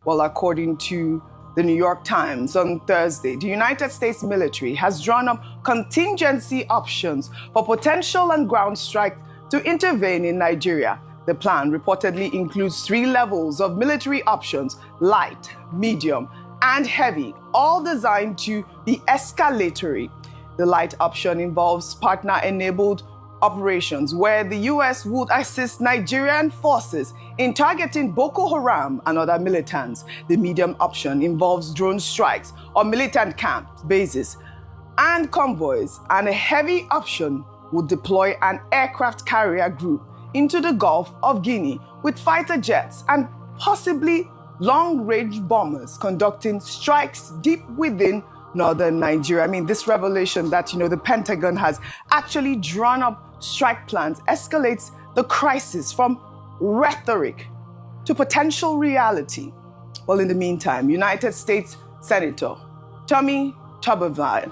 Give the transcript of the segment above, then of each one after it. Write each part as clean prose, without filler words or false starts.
Well, according to the New York Times on Thursday, the United States military has drawn up contingency options for potential on-ground strike to intervene in Nigeria. The plan reportedly includes 3 levels of military options: light, medium, and heavy, all designed to be escalatory. The light option involves partner-enabled operations where the U.S. would assist Nigerian forces in targeting Boko Haram and other militants. The medium option involves drone strikes on militant camps, bases, and convoys. And a heavy option would deploy an aircraft carrier group into the Gulf of Guinea with fighter jets and possibly long-range bombers conducting strikes deep within northern Nigeria. I mean, this revelation that, the Pentagon has actually drawn up strike plans escalates the crisis from rhetoric to potential reality. Well, in the meantime, United States Senator Tommy Tuberville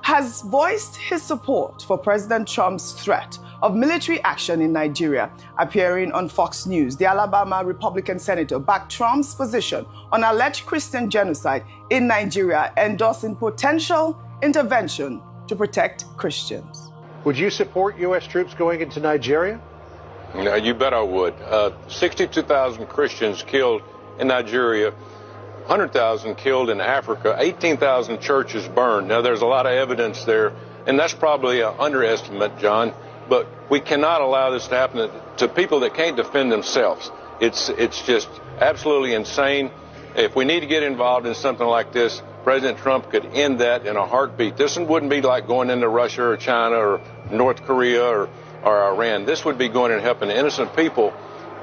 has voiced his support for President Trump's threat of military action in Nigeria. Appearing on Fox News, the Alabama Republican senator backed Trump's position on alleged Christian genocide in Nigeria, endorsing potential intervention to protect Christians. Would you support U.S. troops going into Nigeria? No, you bet I would. 62,000 Christians killed in Nigeria, 100,000 killed in Africa, 18,000 churches burned. Now, there's a lot of evidence there, and that's probably an underestimate, John, but we cannot allow this to happen to people that can't defend themselves. It's just absolutely insane. If we need to get involved in something like this, President Trump could end that in a heartbeat. This wouldn't be like going into Russia or China or North Korea or Iran. This would be going and helping innocent people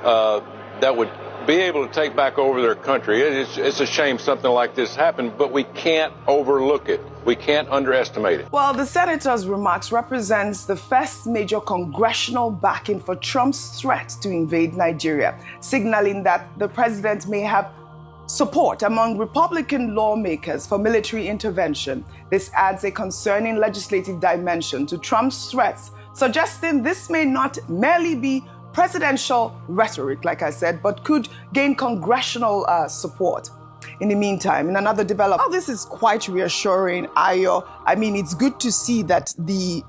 that would be able to take back over their country. It's a shame something like this happened, but we can't overlook it. We can't underestimate it. Well, the senator's remarks represents the first major congressional backing for Trump's threat to invade Nigeria, signaling that the president may have support among Republican lawmakers for military intervention. This adds a concerning legislative dimension to Trump's threats, suggesting this may not merely be presidential rhetoric, like I said, but could gain congressional support. In the meantime, in another development, this is quite reassuring, Ayo. I mean, it's good to see that the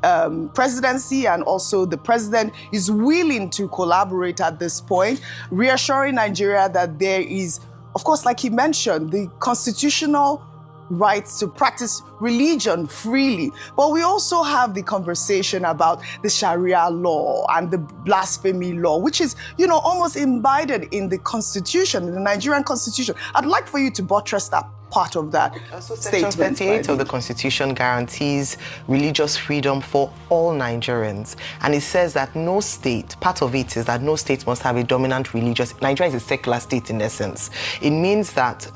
presidency and also the president is willing to collaborate at this point, reassuring Nigeria that there is, of course, like he mentioned, the constitutional rights to practice religion freely. But we also have the conversation about the Sharia law and the blasphemy law, which is, almost embedded in the constitution, in the Nigerian constitution. I'd like for you to buttress that part of that Section 38 of the Constitution guarantees religious freedom for all Nigerians. And it says that no state, part of it is that no state must have a dominant religious. Nigeria is a secular state in essence. It means that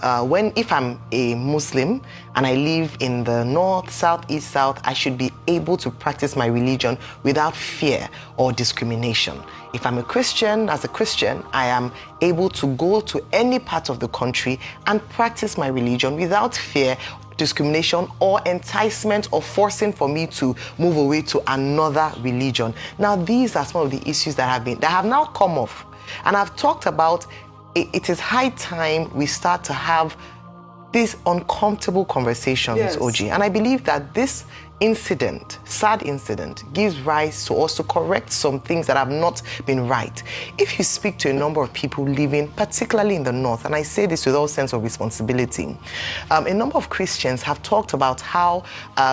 if I'm a Muslim and I live in the north, south, east, south, I should be able to practice my religion without fear or discrimination. If I'm a Christian, as a Christian, I am able to go to any part of the country and practice my religion without fear, discrimination, or enticement or forcing for me to move away to another religion. Now, these are some of the issues that have now come off. And I've talked about it is high time we start to have these uncomfortable conversations, yes. OG. And I believe that this incident, sad incident, gives rise to us to correct some things that have not been right. If you speak to a number of people living, particularly in the north, and I say this with all sense of responsibility, a number of Christians have talked about how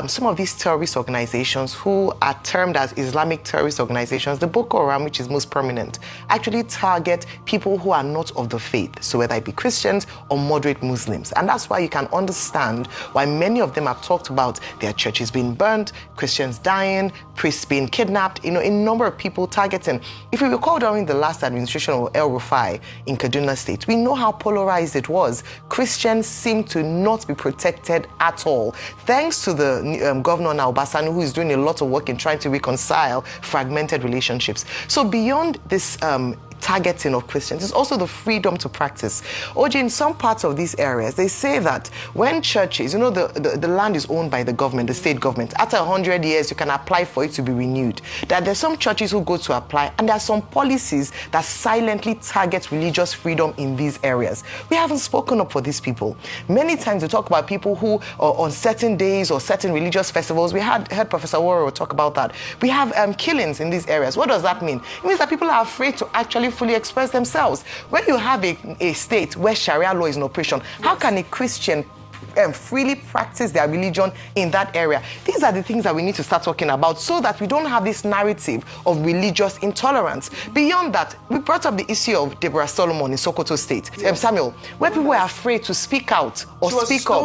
some of these terrorist organizations who are termed as Islamic terrorist organizations, the Boko Haram, which is most prominent, actually target people who are not of the faith, so whether it be Christians or moderate Muslims. And that's why you can understand why many of them have talked about their churches being burned, Christians dying, priests being kidnapped, a number of people targeting. If you recall during the last administration of El Rufai in Kaduna State, we know how polarized it was. Christians seem to not be protected at all. Thanks to the governor now, Obasani, who is doing a lot of work in trying to reconcile fragmented relationships. So beyond this targeting of Christians. It's also the freedom to practice. OJ, in some parts of these areas, they say that when churches, you know, the land is owned by the government, the state government. After 100 years, you can apply for it to be renewed. That there's some churches who go to apply, and there are some policies that silently target religious freedom in these areas. We haven't spoken up for these people. Many times we talk about people who are on certain days or certain religious festivals. We heard Professor Warrow talk about that. We have killings in these areas. What does that mean? It means that people are afraid to actually fully express themselves. When you have a state where Sharia law is in operation, how can a Christian freely practice their religion in that area? These are the things that we need to start talking about so that we don't have this narrative of religious intolerance. Beyond that, we brought up the issue of Deborah Solomon in Sokoto State, Samuel, where people were afraid to speak out or speak up.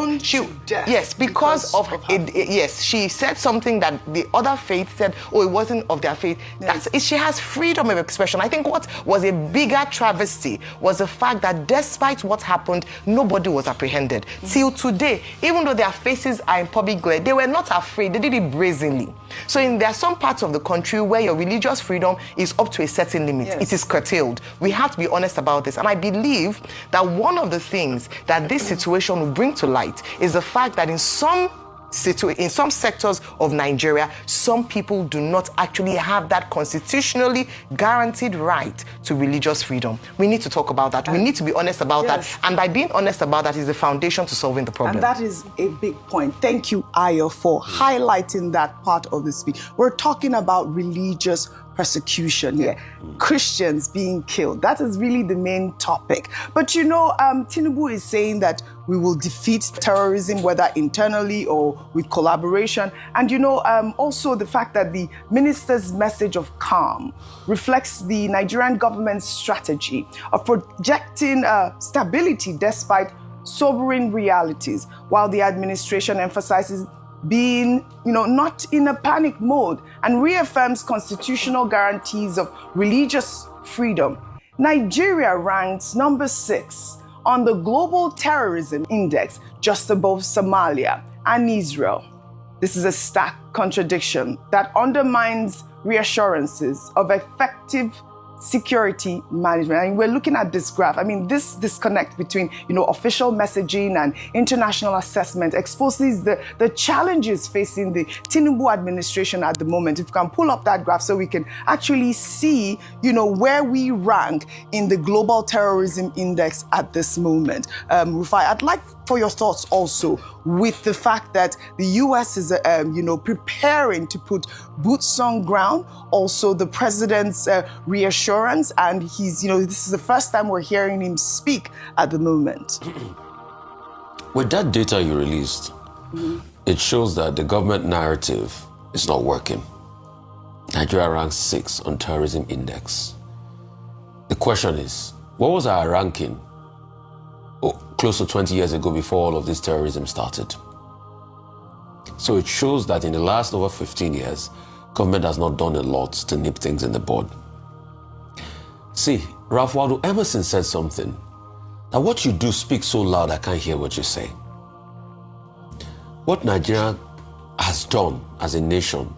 Yes, because of yes, she said something that the other faith said, oh, it wasn't of their faith. Yes. She has freedom of expression. I think what was a bigger travesty was the fact that despite what happened, nobody was apprehended. Till today, even though their faces are in public glare, they were not afraid. They did it brazenly. So there are some parts of the country where your religious freedom is up to a certain limit. Yes. It is curtailed. We have to be honest about this. And I believe that one of the things that this situation will bring to light is the fact that in some sectors of Nigeria, some people do not actually have that constitutionally guaranteed right to religious freedom. We need to talk about that. We need to be honest about that. And by being honest about that is the foundation to solving the problem. And that is a big point. Thank you, Ayo, for highlighting that part of the speech. We're talking about religious persecution here. Christians being killed. That is really the main topic. But you know, Tinubu is saying that we will defeat terrorism, whether internally or with collaboration. And you know, also the fact that the minister's message of calm reflects the Nigerian government's strategy of projecting stability despite sobering realities, while the administration emphasizes being, not in a panic mode and reaffirms constitutional guarantees of religious freedom. Nigeria ranks number 6 on the Global Terrorism Index, just above Somalia and Israel. This is a stark contradiction that undermines reassurances of effective security management. And we're looking at this graph. I mean, this disconnect between, official messaging and international assessment exposes the challenges facing the Tinubu administration at the moment. If you can pull up that graph so we can actually see, where we rank in the Global Terrorism Index at this moment. Rufai, I'd like for your thoughts also with the fact that the U.S. is, preparing to put boots on ground. Also, the president's reassurance, and he's, this is the first time we're hearing him speak at the moment. With that data you released, it shows that the government narrative is not working. Nigeria ranks 6 on terrorism index. The question is, what was our ranking close to 20 years ago before all of this terrorism started? So it shows that in the last over 15 years, government has not done a lot to nip things in the bud. See, Ralph Waldo Emerson said something, that what you do speaks so loud I can't hear what you say. What Nigeria has done as a nation,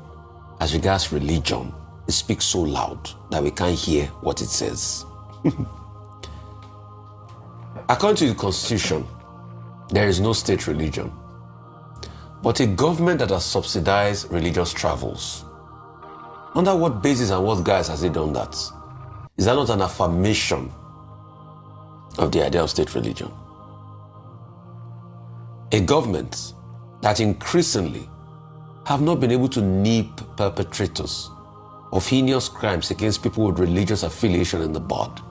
as regards religion, it speaks so loud that we can't hear what it says. According to the Constitution, there is no state religion. But a government that has subsidized religious travels, under what basis and what guise has it done that? Is that not an affirmation of the idea of state religion? A government that increasingly have not been able to nip perpetrators of heinous crimes against people with religious affiliation in the bud.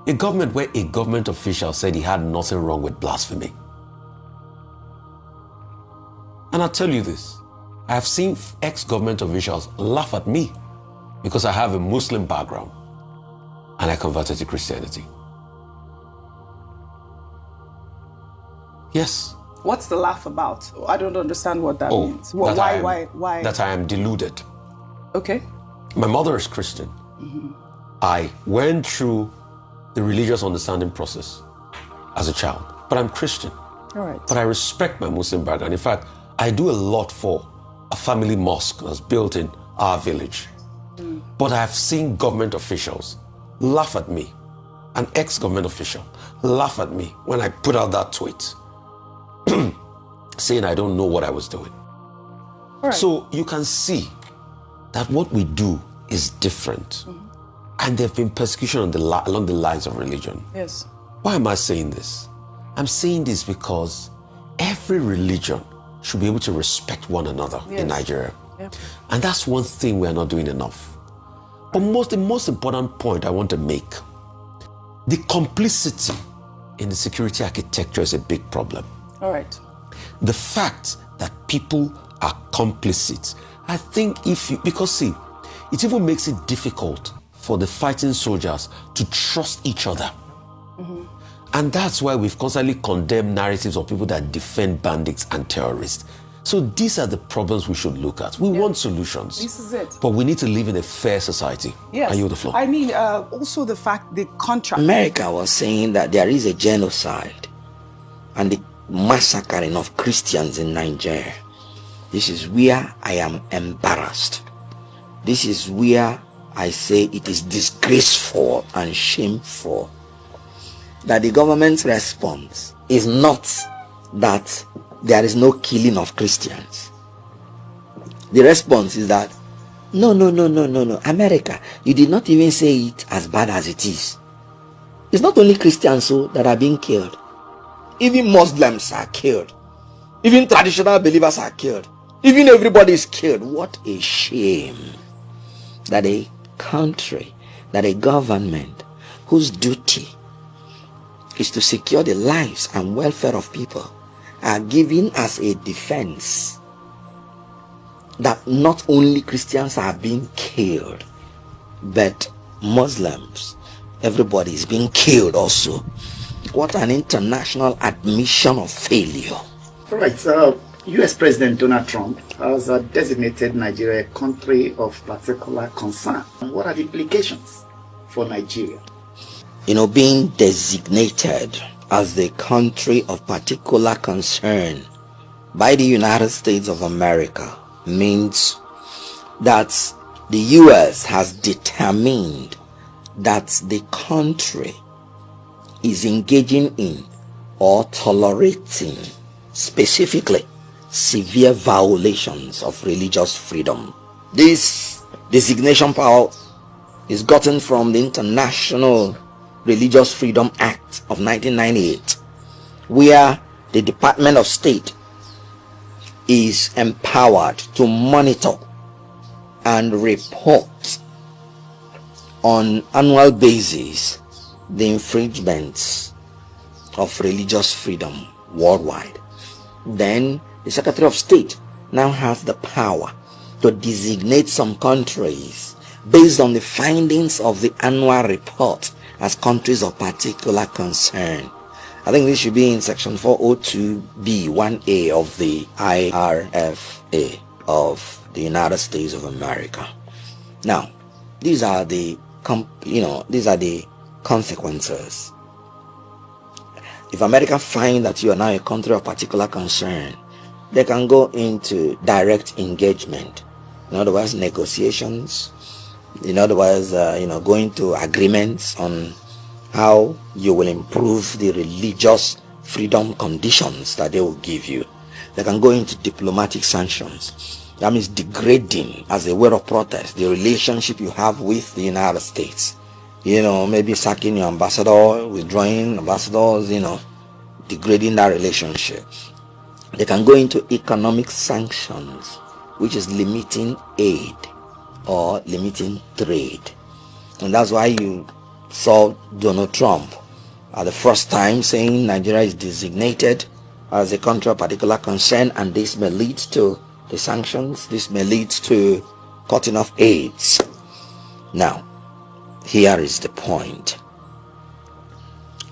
A government where a government official said he had nothing wrong with blasphemy. And I'll tell you this, I have seen ex-government officials laugh at me because I have a Muslim background and I converted to Christianity. Yes. What's the laugh about? I don't understand what that means. Why? That I am deluded. Okay. My mother is Christian. I went through the religious understanding process as a child, but I'm Christian. All right. But I respect my Muslim background. In fact, I do a lot for a family mosque that's built in our village. But I've seen government officials laugh at me, an ex-government official, laugh at me when I put out that tweet saying I don't know what I was doing. Right. So you can see that what we do is different. And there have been persecution along the lines of religion. Yes. Why am I saying this? I'm saying this because every religion should be able to respect one another in Nigeria. Yep. And that's one thing we are not doing enough. But the most important point I want to make, the complicity in the security architecture is a big problem. All right. The fact that people are complicit, I think because see, it even makes it difficult for the fighting soldiers to trust each other. And that's why we've constantly condemned narratives of people that defend bandits and terrorists. So these are the problems we should look at. We want solutions. This is it. But we need to live in a fair society. Yes. Are you on the floor? I mean, also the fact the contract. America was saying that there is a genocide and the massacring of Christians in Nigeria. This is where I am embarrassed. This is where I say it is disgraceful and shameful that the government's response is not that there is no killing of Christians. The response is that no, America, you did not even say it as bad as it is. It's not only Christians that are being killed. Even Muslims are killed. Even traditional believers are killed. Even everybody is killed. What a shame that a country, that a government whose duty is to secure the lives and welfare of people are given as a defense that not only Christians are being killed, but Muslims, everybody is being killed also. What an international admission of failure. All right, U.S. President Donald Trump has designated Nigeria a country of particular concern. What are the implications for Nigeria? Being designated as the country of particular concern by the United States of America means that the U.S. has determined that the country is engaging in or tolerating specifically severe violations of religious freedom. This designation power is gotten from the International Religious Freedom Act of 1998, where the Department of State is empowered to monitor and report on annual basis the infringements of religious freedom worldwide. Then the Secretary of State now has the power to designate some countries based on the findings of the annual report as countries of particular concern. I think this should be in section 402B1A of the IRFA of the United States of America. Now, these are the consequences. If America finds that you are now a country of particular concern, they can go into direct engagement. In other words, negotiations. In other words, going to agreements on how you will improve the religious freedom conditions that they will give you. They can go into diplomatic sanctions. That means degrading, as a way of protest, the relationship you have with the United States. Maybe sacking your ambassador, withdrawing ambassadors, degrading that relationship. They can go into economic sanctions, which is limiting aid or limiting trade. And that's why you saw Donald Trump at the first time saying Nigeria is designated as a country of particular concern, and this may lead to the sanctions, this may lead to cutting off aids. Now, here is the point.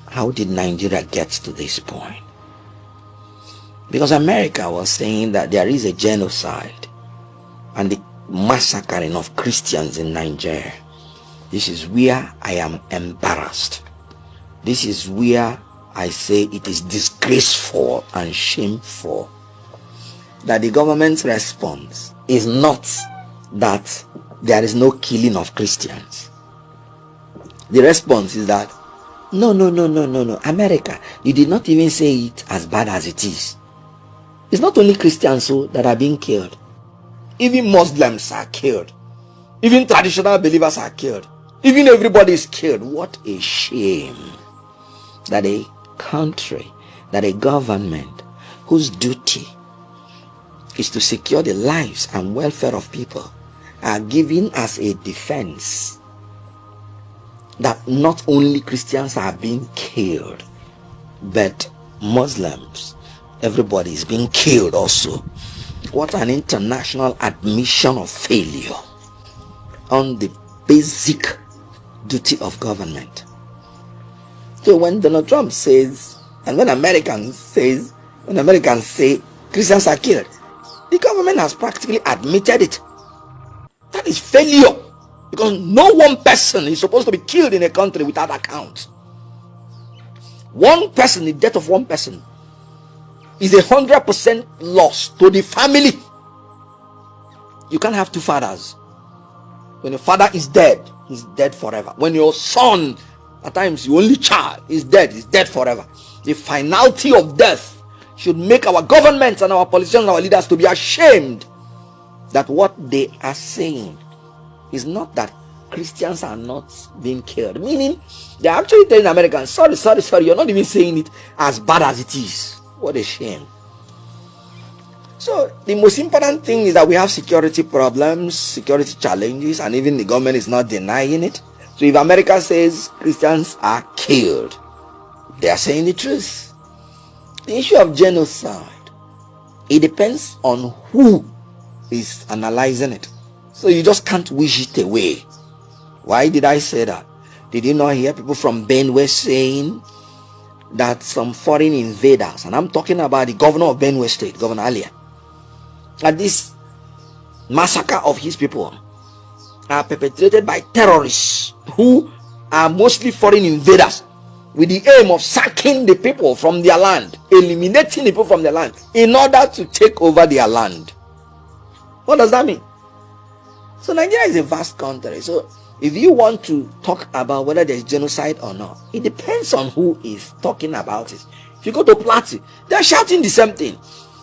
How did Nigeria get to this point? Because America was saying that there is a genocide and the massacring of Christians in Nigeria. This is where I am embarrassed. This is where I say it is disgraceful and shameful that the government's response is not that there is no killing of Christians. The response is that, no, America, you did not even say it as bad as it is. It's not only Christians that are being killed. Even Muslims are killed. Even traditional believers are killed. Even everybody is killed. What a shame that a country, that a government whose duty is to secure the lives and welfare of people are given as a defense that not only Christians are being killed, but Muslims, everybody is being killed also. What an international admission of failure on the basic duty of government. So when Donald Trump says, and when Americans say Christians are killed, the government has practically admitted it. That is failure, because no one person is supposed to be killed in a country without account. One person, the death of one person, is 100% loss to the family. You can't have two fathers. When your father is dead, he's dead forever. When your son, at times your only child, is dead, he's dead forever. The finality of death should make our governments and our politicians and our leaders to be ashamed that what they are saying is not that Christians are not being killed. Meaning, they are actually telling Americans, sorry, you're not even saying it as bad as it is. What a shame. So, the most important thing is that we have security problems, security challenges, and even the government is not denying it. So, if America says Christians are killed, they are saying the truth. The issue of genocide, it depends on who is analyzing it. So you just can't wish it away. Why did I say that? Did you not hear people from Benue saying that some foreign invaders, and I'm talking about the governor of Benue State, Governor Alia, that this massacre of his people are perpetrated by terrorists who are mostly foreign invaders with the aim of sacking the people from their land, eliminating the people from their land in order to take over their land. What does that mean? So Nigeria is a vast country. So if you want to talk about whether there is genocide or not, it depends on who is talking about it. If you go to Plateau, they are shouting the same thing,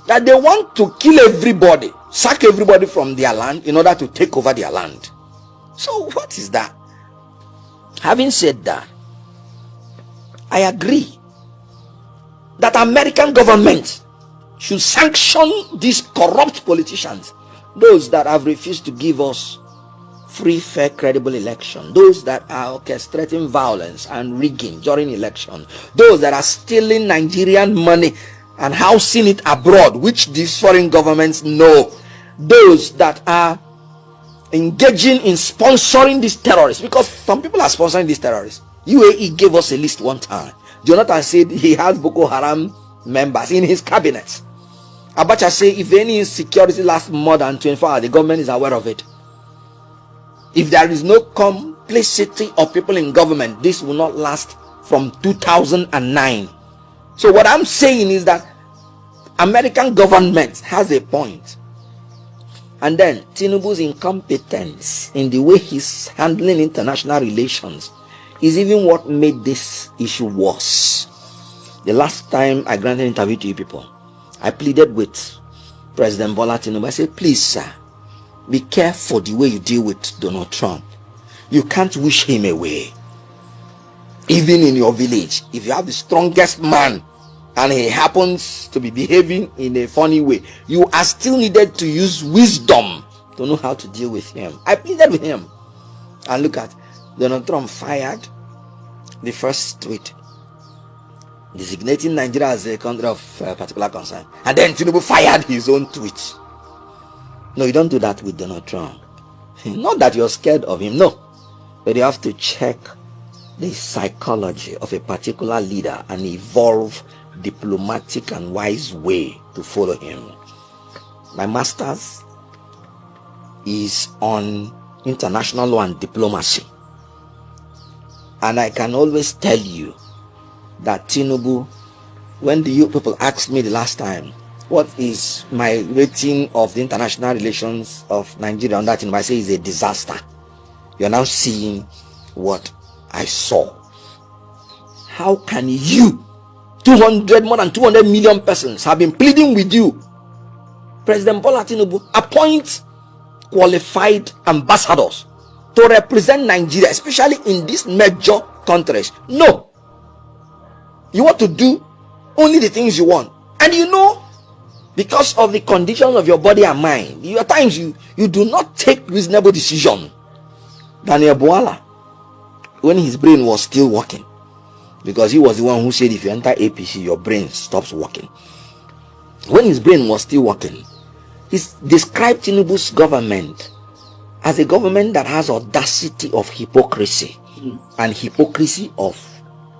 that they want to kill everybody, sack everybody from their land in order to take over their land. So what is that? Having said that, I agree that American government should sanction these corrupt politicians, those that have refused to give us free, fair, credible election, those that are orchestrating violence and rigging during election, those that are stealing Nigerian money and housing it abroad, which these foreign governments know, those that are engaging in sponsoring these terrorists, because some people are sponsoring these terrorists. UAE gave us a list one time. Jonathan said he has Boko Haram members in his cabinet. Abacha said if any insecurity lasts more than 24 hours, the government is aware of it. If there is no complicity of people in government, this will not last from 2009. So what I'm saying is that American government has a point. And then Tinubu's incompetence in the way he's handling international relations is even what made this issue worse. The last time I granted an interview to you people, I pleaded with President Bola Tinubu. I said, please, sir, be careful the way you deal with Donald Trump. You can't wish him away. Even in your village, if you have the strongest man and he happens to be behaving in a funny way, you are still needed to use wisdom to know how to deal with him. I pleaded with him. And look at Donald Trump fired the first tweet designating Nigeria as a country of particular concern, and then Tinubu fired his own tweet. No, you don't do that with Donald Trump. Not that you're scared of him, no, but you have to check the psychology of a particular leader and evolve diplomatic and wise way to follow him. My master's is on international law and diplomacy, and I can always tell you that Tinubu, when the you people asked me the last time, what is my rating of the international relations of Nigeria on that, I say is a disaster. You're now seeing what I saw. How can you, more than 200 million persons have been pleading with you, President Bola Tinubu, appoint qualified ambassadors to represent Nigeria, especially in these major countries? No. You want to do only the things you want. And you know, because of the conditions of your body and mind, at times you do not take reasonable decisions. Daniel Bwala, when his brain was still working, because he was the one who said if you enter APC, your brain stops working. When his brain was still working, he described Tinubu's government as a government that has audacity of hypocrisy and hypocrisy of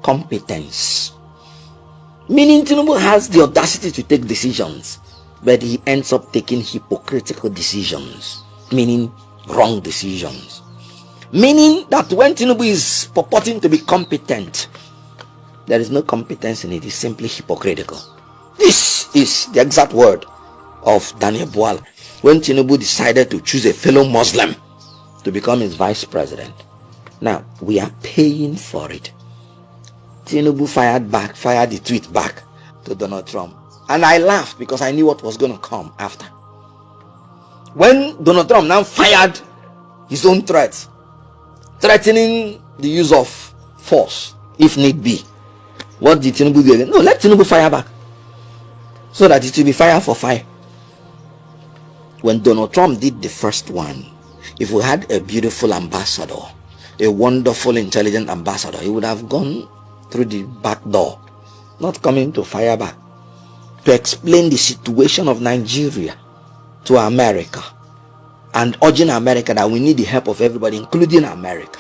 competence. Meaning Tinubu has the audacity to take decisions, but he ends up taking hypocritical decisions, meaning wrong decisions. Meaning that when Tinubu is purporting to be competent, there is no competence in it. It's simply hypocritical. This is the exact word of Daniel Bwala when Tinubu decided to choose a fellow Muslim to become his vice president. Now, we are paying for it. Tinubu fired the tweet back to Donald Trump. And I laughed because I knew what was going to come after. When Donald Trump now fired his own threats, threatening the use of force if need be, what did Tinubu do again? No, let Tinubu fire back, so that it will be fire for fire. When Donald Trump did the first one, if we had a beautiful ambassador, a wonderful, intelligent ambassador, he would have gone through the back door, not coming to fire back, to explain the situation of Nigeria to America and urging America that we need the help of everybody, including America.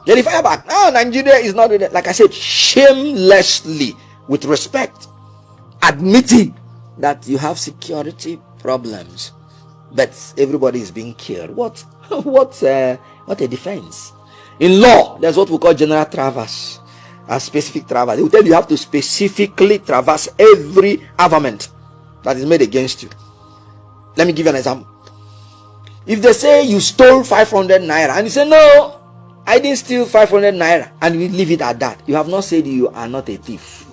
Then he fire back. No, Nigeria is not, like I said, shamelessly, with respect, admitting that you have security problems, but everybody is being killed. What a defense. In law, there's what we call general traverse, a specific traverse. They will tell you have to specifically traverse every armament that is made against you. Let me give you an example. If they say you stole 500 naira and you say, no, I didn't steal 500 naira, and we leave it at that, you have not said you are not a thief.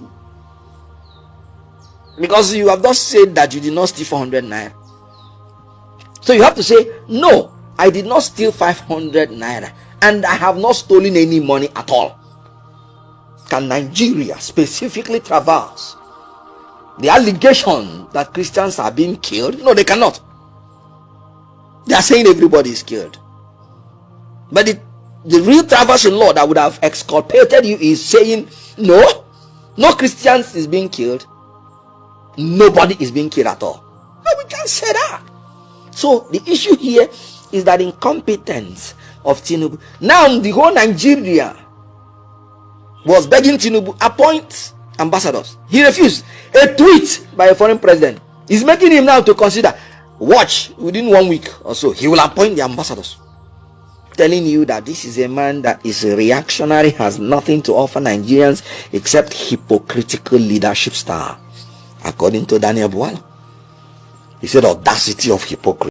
Because you have not said that you did not steal 400 naira. So you have to say, no, I did not steal 500 naira, and I have not stolen any money at all. Can Nigeria specifically traverse the allegation that Christians are being killed? No, they cannot. They are saying everybody is killed. But the real traverse in law that would have exculpated you is saying, no Christians is being killed. Nobody is being killed at all. No, we can't say that. So the issue here is that incompetence of Tinubu. Now the whole Nigeria was begging Tinubu, appoint ambassadors. He refused. A tweet by a foreign president is making him now to consider, watch, within 1 week or so, he will appoint the ambassadors. Telling you that this is a man that is reactionary, has nothing to offer Nigerians except hypocritical leadership style. According to Daniel Bwala, he said audacity of hypocrisy.